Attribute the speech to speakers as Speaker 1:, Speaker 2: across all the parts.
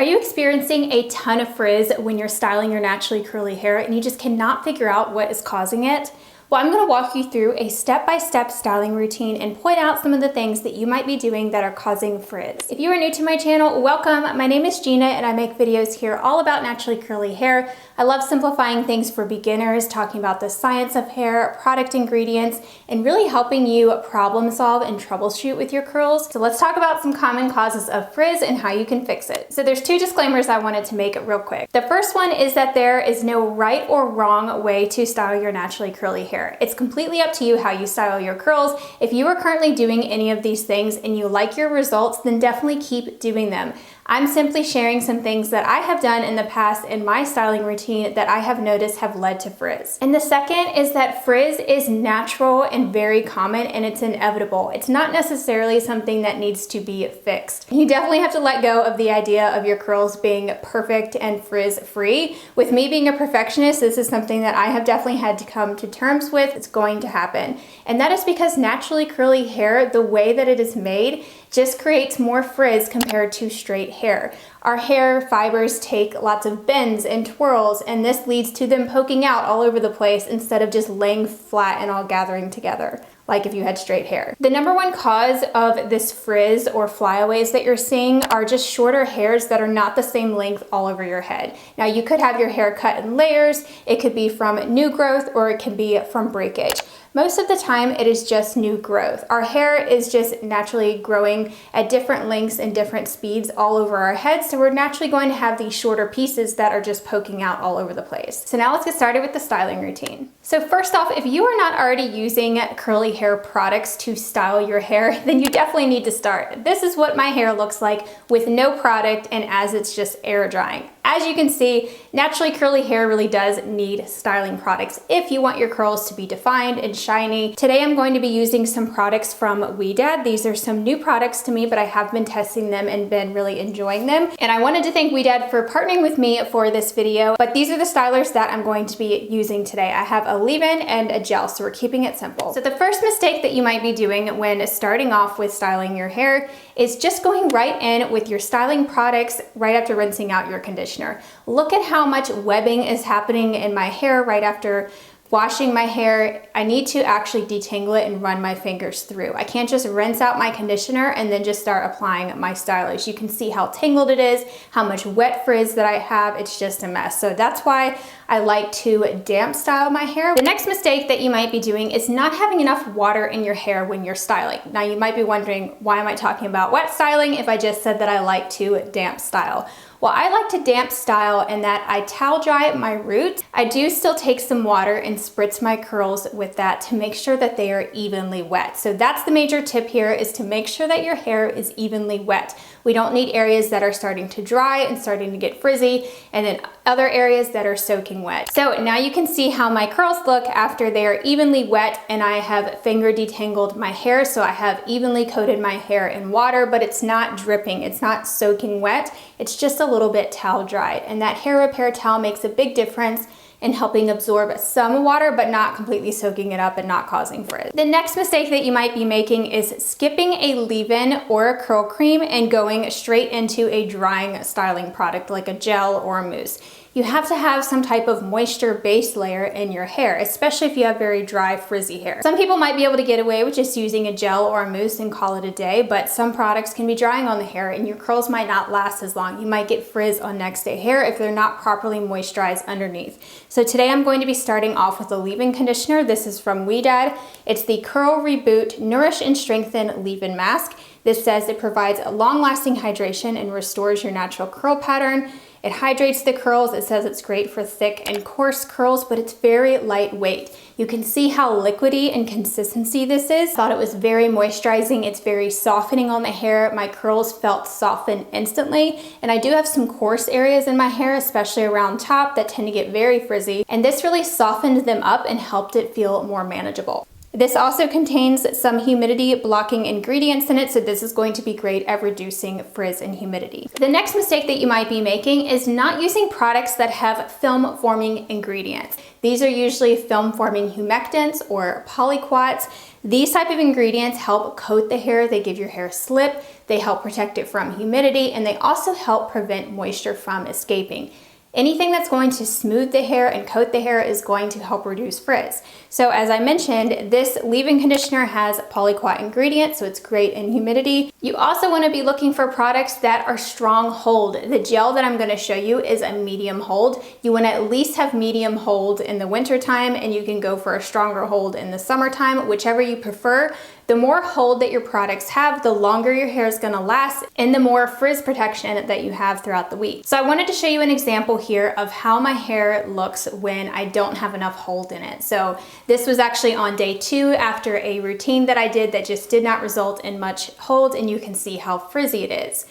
Speaker 1: Are you experiencing a ton of frizz when you're styling your naturally curly hair and you just cannot figure out what is causing it? Well, I'm going to walk you through a step-by-step styling routine and point out some of the things that you might be doing that are causing frizz. If you are new to my channel, welcome. My name is Gina and I make videos here all about naturally curly hair. I love simplifying things for beginners, talking about the science of hair, product ingredients, and really helping you problem solve and troubleshoot with your curls. So let's talk about some common causes of frizz and how you can fix it. So there's two disclaimers I wanted to make real quick. The first one is that there is no right or wrong way to style your naturally curly hair. It's completely up to you how you style your curls. If you are currently doing any of these things and you like your results, then definitely keep doing them. I'm simply sharing some things that I have done in the past in my styling routine that I have noticed have led to frizz. And the second is that frizz is natural and very common and it's inevitable. It's not necessarily something that needs to be fixed. You definitely have to let go of the idea of your curls being perfect and frizz free. With me being a perfectionist, this is something that I have definitely had to come to terms with. It's going to happen. And that is because naturally curly hair, the way that it is made, just creates more frizz compared to straight hair. Our hair fibers take lots of bends and twirls, and this leads to them poking out all over the place instead of just laying flat and all gathering together, like if you had straight hair. The number one cause of this frizz or flyaways that you're seeing are just shorter hairs that are not the same length all over your head. Now you could have your hair cut in layers, it could be from new growth, or it can be from breakage. Most of the time it is just new growth. Our hair is just naturally growing at different lengths and different speeds all over our heads, so we're naturally going to have these shorter pieces that are just poking out all over the place. So now let's get started with the styling routine. So first off, if you are not already using curly hair products to style your hair, then you definitely need to start. This is what my hair looks like with no product and as it's just air drying. As you can see, naturally curly hair really does need styling products if you want your curls to be defined and shiny. Today I'm going to be using some products from Ouidad. These are some new products to me, but I have been testing them and been really enjoying them. And I wanted to thank Ouidad for partnering with me for this video, but these are the stylers that I'm going to be using today. I have a leave-in and a gel, so we're keeping it simple. So the first mistake that you might be doing when starting off with styling your hair is just going right in with your styling products right after rinsing out your conditioner. Look at how much webbing is happening in my hair right after washing my hair. I need to actually detangle it and run my fingers through. I can't just rinse out my conditioner and then just start applying my stylers. You can see how tangled it is, how much wet frizz that I have. It's just a mess. So that's why I like to damp style my hair. The next mistake that you might be doing is not having enough water in your hair when you're styling. Now you might be wondering, why am I talking about wet styling if I just said that I like to damp style? Well, I like to damp style in that I towel dry my roots. I do still take some water and spritz my curls with that to make sure that they are evenly wet. So that's the major tip here, is to make sure that your hair is evenly wet. We don't need areas that are starting to dry and starting to get frizzy, and then other areas that are soaking wet. So now you can see how my curls look after they are evenly wet and I have finger detangled my hair. So I have evenly coated my hair in water, but it's not dripping, it's not soaking wet. It's just a little bit towel dried, and that hair repair towel makes a big difference in helping absorb some water but not completely soaking it up and not causing frizz. The next mistake that you might be making is skipping a leave-in or a curl cream and going straight into a drying styling product like a gel or a mousse. You have to have some type of moisture base layer in your hair, especially if you have very dry, frizzy hair. Some people might be able to get away with just using a gel or a mousse and call it a day, but some products can be drying on the hair and your curls might not last as long. You might get frizz on next day hair if they're not properly moisturized underneath. So today I'm going to be starting off with a leave-in conditioner. This is from Ouidad. It's the Curl Reboot Nourish and Strengthen Leave-In Mask. This says it provides a long-lasting hydration and restores your natural curl pattern. It hydrates the curls. It says it's great for thick and coarse curls, but it's very lightweight. You can see how liquidy and consistency this is. Thought it was very moisturizing. It's very softening on the hair. My curls felt softened instantly. And I do have some coarse areas in my hair, especially around top, that tend to get very frizzy. And this really softened them up and helped it feel more manageable. This also contains some humidity blocking ingredients in it, so this is going to be great at reducing frizz and humidity. The next mistake that you might be making is not using products that have film forming ingredients. These are usually film forming humectants or polyquats. These type of ingredients help coat the hair, they give your hair slip, they help protect it from humidity, and they also help prevent moisture from escaping. Anything that's going to smooth the hair and coat the hair is going to help reduce frizz. So as I mentioned, this leave-in conditioner has polyquat ingredients, so it's great in humidity. You also want to be looking for products that are strong hold. The gel that I'm going to show you is a medium hold. You want to at least have medium hold in the winter time, and you can go for a stronger hold in the summertime, whichever you prefer. The more hold that your products have, the longer your hair is going to last and the more frizz protection that you have throughout the week. So I wanted to show you an example here of how my hair looks when I don't have enough hold in it. So this was actually on day 2 after a routine that I did that just did not result in much hold, and you can see how frizzy it is.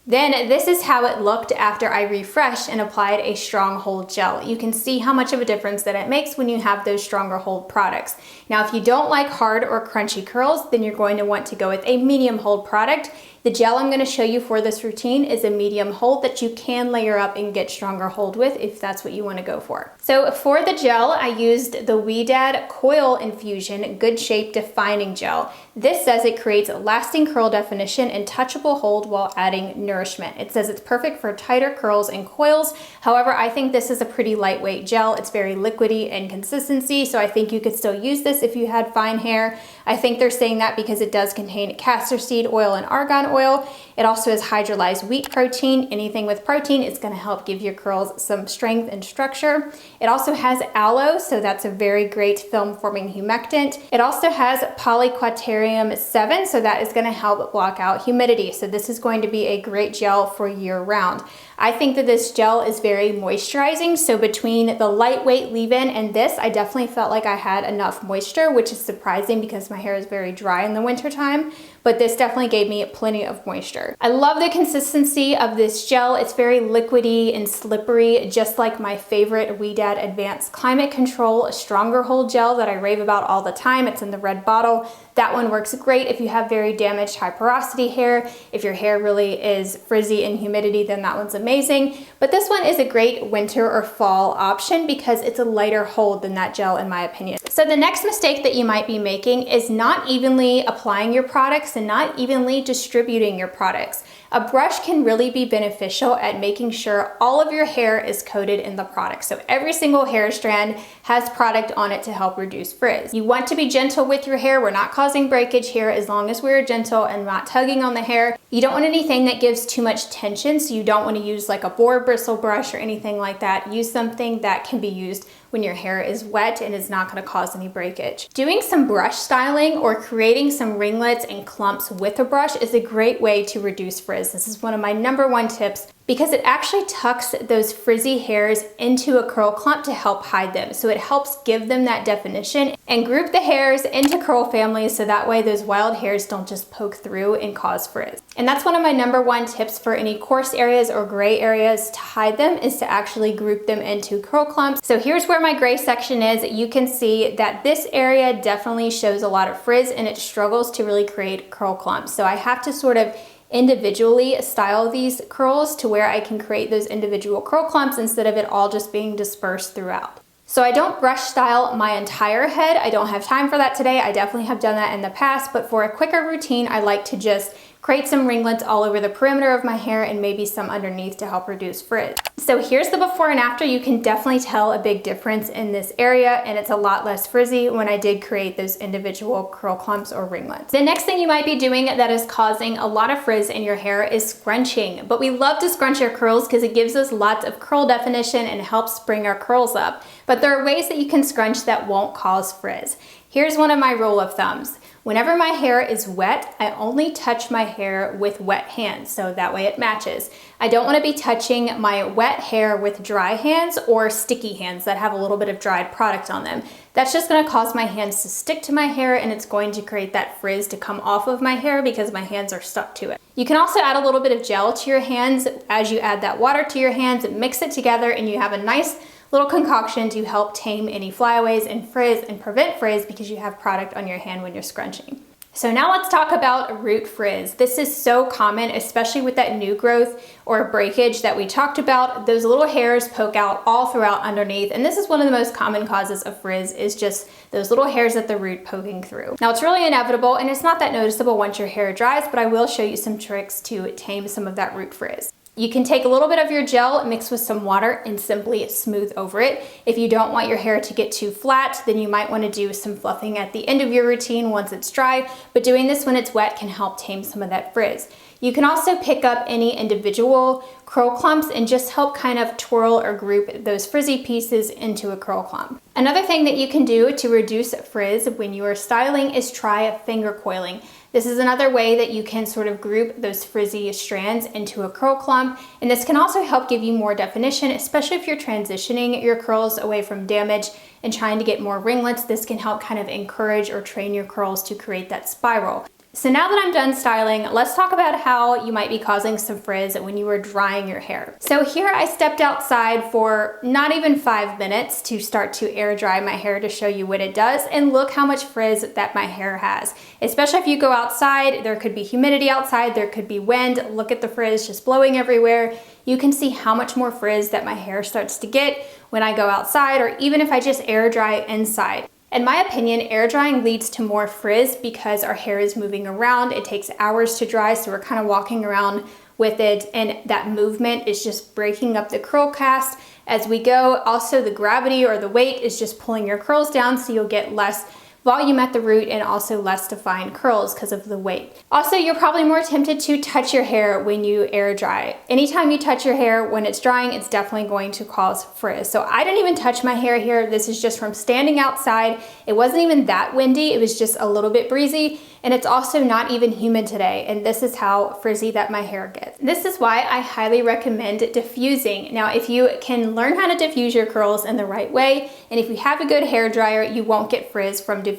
Speaker 1: Then this is how it looked after I refreshed and applied a strong hold gel. You can see how much of a difference that it makes when you have those stronger hold products. Now, if you don't like hard or crunchy curls, then you're going to want to go with a medium hold product. The gel I'm going to show you for this routine is a medium hold that you can layer up and get stronger hold with if that's what you want to go for. So for the gel, I used the Ouidad Coil Infusion Good Shape Defining Gel. This says it creates lasting curl definition and touchable hold while adding nourishment. It says it's perfect for tighter curls and coils. However, I think this is a pretty lightweight gel. It's very liquidy in consistency, so I think you could still use this if you had fine hair. I think they're saying that because it does contain castor seed oil and argan oil. It also has hydrolyzed wheat protein. Anything with protein is going to help give your curls some strength and structure. It also has aloe, so that's a very great film forming humectant. It also has polyquaterium 7, so that is going to help block out humidity. So this is going to be a great gel for year round. I think that this gel is very moisturizing, so between the lightweight leave-in and this, I definitely felt like I had enough moisture, which is surprising because my hair is very dry in the winter time, but this definitely gave me plenty of moisture. I love the consistency of this gel. It's very liquidy and slippery, just like my favorite Ouidad Advanced Climate Control Stronger Hold Gel that I rave about all the time. It's in the red bottle. That one works great if you have very damaged high porosity hair. If your hair really is frizzy in humidity, then that one's amazing. But this one is a great winter or fall option because it's a lighter hold than that gel in my opinion. So the next mistake that you might be making is not evenly applying your products and not evenly distributing your products. A brush can really be beneficial at making sure all of your hair is coated in the product. So every single hair strand has product on it to help reduce frizz. You want to be gentle with your hair. We're not causing breakage here as long as we're gentle and not tugging on the hair. You don't want anything that gives too much tension, so you don't want to use like a boar bristle brush or anything like that. Use something that can be used when your hair is wet and is not going to cause any breakage. Doing some brush styling or creating some ringlets and clumps with a brush is a great way to reduce frizz. This is one of my #1 tips because it actually tucks those frizzy hairs into a curl clump to help hide them. So it helps give them that definition and group the hairs into curl families so that way those wild hairs don't just poke through and cause frizz. And that's one of my #1 tips for any coarse areas or gray areas to hide them is to actually group them into curl clumps. So here's where my gray section is. You can see that this area definitely shows a lot of frizz and it struggles to really create curl clumps. So I have to sort of individually style these curls to where I can create those individual curl clumps instead of it all just being dispersed throughout. So I don't brush style my entire head. I don't have time for that today. I definitely have done that in the past, but for a quicker routine, I like to just create some ringlets all over the perimeter of my hair and maybe some underneath to help reduce frizz. So here's the before and after. You can definitely tell a big difference in this area and it's a lot less frizzy when I did create those individual curl clumps or ringlets. The next thing you might be doing that is causing a lot of frizz in your hair is scrunching. But we love to scrunch our curls because it gives us lots of curl definition and helps bring our curls up. But there are ways that you can scrunch that won't cause frizz. Here's one of my rule of thumbs. Whenever my hair is wet, I only touch my hair with wet hands, so that way it matches. I don't want to be touching my wet hair with dry hands or sticky hands that have a little bit of dried product on them. That's just going to cause my hands to stick to my hair and it's going to create that frizz to come off of my hair because my hands are stuck to it. You can also add a little bit of gel to your hands as you add that water to your hands and mix it together and you have a nice little concoction to help tame any flyaways and frizz and prevent frizz because you have product on your hand when you're scrunching. So now let's talk about root frizz. This is so common, especially with that new growth or breakage that we talked about. Those little hairs poke out all throughout underneath, and this is one of the most common causes of frizz, is just those little hairs at the root poking through. Now it's really inevitable and it's not that noticeable once your hair dries, but I will show you some tricks to tame some of that root frizz. You can take a little bit of your gel, mix with some water, and simply smooth over it. If you don't want your hair to get too flat, then you might want to do some fluffing at the end of your routine once it's dry, but doing this when it's wet can help tame some of that frizz. You can also pick up any individual curl clumps and just help kind of twirl or group those frizzy pieces into a curl clump. Another thing that you can do to reduce frizz when you are styling is try finger coiling. This is another way that you can sort of group those frizzy strands into a curl clump, and this can also help give you more definition, especially if you're transitioning your curls away from damage and trying to get more ringlets. This can help kind of encourage or train your curls to create that spiral. So now that I'm done styling, let's talk about how you might be causing some frizz when you are drying your hair. So here I stepped outside for not even 5 minutes to start to air dry my hair to show you what it does, and look how much frizz that my hair has. Especially if you go outside, there could be humidity outside, there could be wind. Look at the frizz just blowing everywhere. You can see how much more frizz that my hair starts to get when I go outside, or even if I just air dry inside. In my opinion, air drying leads to more frizz because our hair is moving around. It takes hours to dry, so we're kind of walking around with it, and that movement is just breaking up the curl cast as we go. Also, the gravity or the weight is just pulling your curls down, so you'll get less volume at the root and also less defined curls because of the weight. Also, you're probably more tempted to touch your hair when you air dry. Anytime you touch your hair when it's drying, it's definitely going to cause frizz. So I didn't even touch my hair here. This is just from standing outside. It wasn't even that windy. It was just a little bit breezy, and it's also not even humid today. And this is how frizzy that my hair gets. This is why I highly recommend diffusing. Now, if you can learn how to diffuse your curls in the right way, and if you have a good hair dryer, you won't get frizz from diffusing.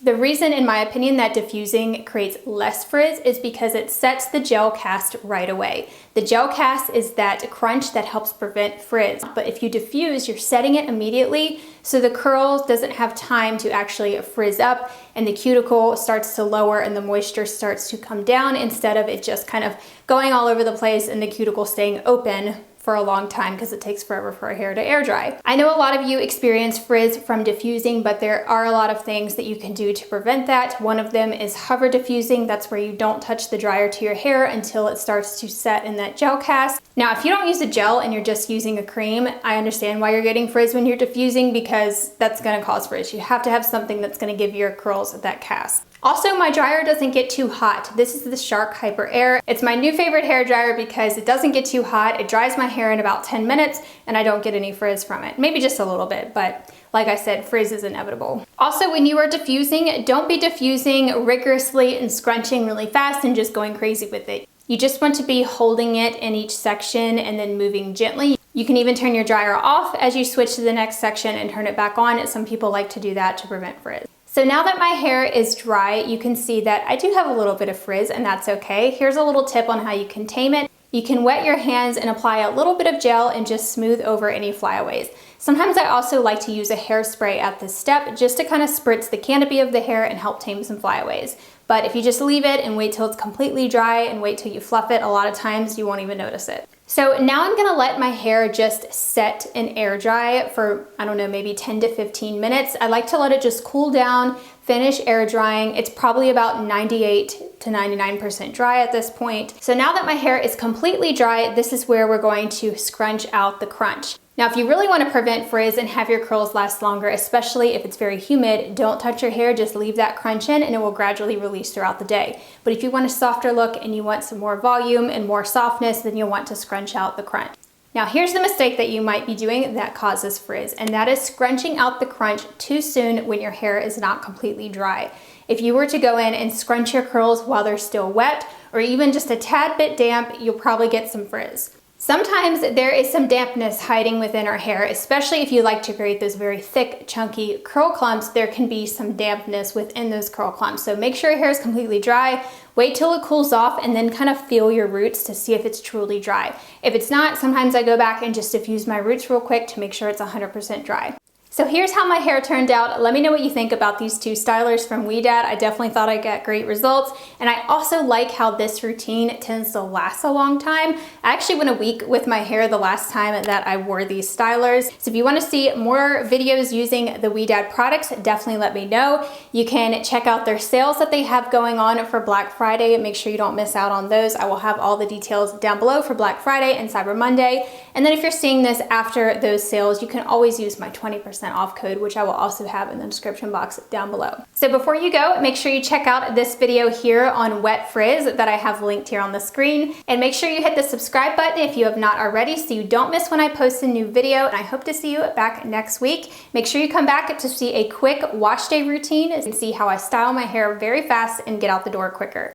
Speaker 1: The reason, in my opinion, that diffusing creates less frizz is because it sets the gel cast right away. The gel cast is that crunch that helps prevent frizz. But if you diffuse, you're setting it immediately, so the curl doesn't have time to actually frizz up, and the cuticle starts to lower and the moisture starts to come down, instead of it just kind of going all over the place and the cuticle staying open for a long time because it takes forever for our hair to air dry. I know a lot of you experience frizz from diffusing, but there are a lot of things that you can do to prevent that. One of them is hover diffusing. That's where you don't touch the dryer to your hair until it starts to set in that gel cast. Now, if you don't use a gel and you're just using a cream, I understand why you're getting frizz when you're diffusing, because that's gonna cause frizz. You have to have something that's gonna give your curls that cast. Also, my dryer doesn't get too hot. This is the Shark HyperAIR. It's my new favorite hair dryer because it doesn't get too hot. It dries my hair in about 10 minutes and I don't get any frizz from it. Maybe just a little bit, but like I said, frizz is inevitable. Also, when you are diffusing, don't be diffusing rigorously and scrunching really fast and just going crazy with it. You just want to be holding it in each section and then moving gently. You can even turn your dryer off as you switch to the next section and turn it back on. Some people like to do that to prevent frizz. So now that my hair is dry, you can see that I do have a little bit of frizz, and that's okay. Here's a little tip on how you can tame it. You can wet your hands and apply a little bit of gel and just smooth over any flyaways. Sometimes I also like to use a hairspray at this step just to kind of spritz the canopy of the hair and help tame some flyaways. But if you just leave it and wait till it's completely dry and wait till you fluff it, a lot of times you won't even notice it. So now I'm gonna let my hair just set and air dry for, I don't know, maybe 10 to 15 minutes. I like to let it just cool down, finish air drying. It's probably about 98 to 99% dry at this point. So now that my hair is completely dry, this is where we're going to scrunch out the crunch. Now, if you really want to prevent frizz and have your curls last longer, especially if it's very humid, don't touch your hair, just leave that crunch in and it will gradually release throughout the day. But if you want a softer look and you want some more volume and more softness, then you'll want to scrunch out the crunch. Now, here's the mistake that you might be doing that causes frizz, and that is scrunching out the crunch too soon when your hair is not completely dry. If you were to go in and scrunch your curls while they're still wet or even just a tad bit damp, you'll probably get some frizz. Sometimes there is some dampness hiding within our hair, especially if you like to create those very thick, chunky curl clumps. There can be some dampness within those curl clumps. So make sure your hair is completely dry, wait till it cools off, and then kind of feel your roots to see if it's truly dry. If it's not, sometimes I go back and just diffuse my roots real quick to make sure it's 100% dry. So here's how my hair turned out. Let me know what you think about these two stylers from Ouidad. I definitely thought I got great results. And I also like how this routine tends to last a long time. I actually went a week with my hair the last time that I wore these stylers. So if you want to see more videos using the Ouidad products, definitely let me know. You can check out their sales that they have going on for Black Friday. Make sure you don't miss out on those. I will have all the details down below for Black Friday and Cyber Monday. And then if you're seeing this after those sales, you can always use my 20% off code, which I will also have in the description box down below. So before you go, make sure you check out this video here on wet frizz that I have linked here on the screen. And make sure you hit the subscribe button if you have not already so you don't miss when I post a new video. And I hope to see you back next week. Make sure you come back to see a quick wash day routine and see how I style my hair very fast and get out the door quicker.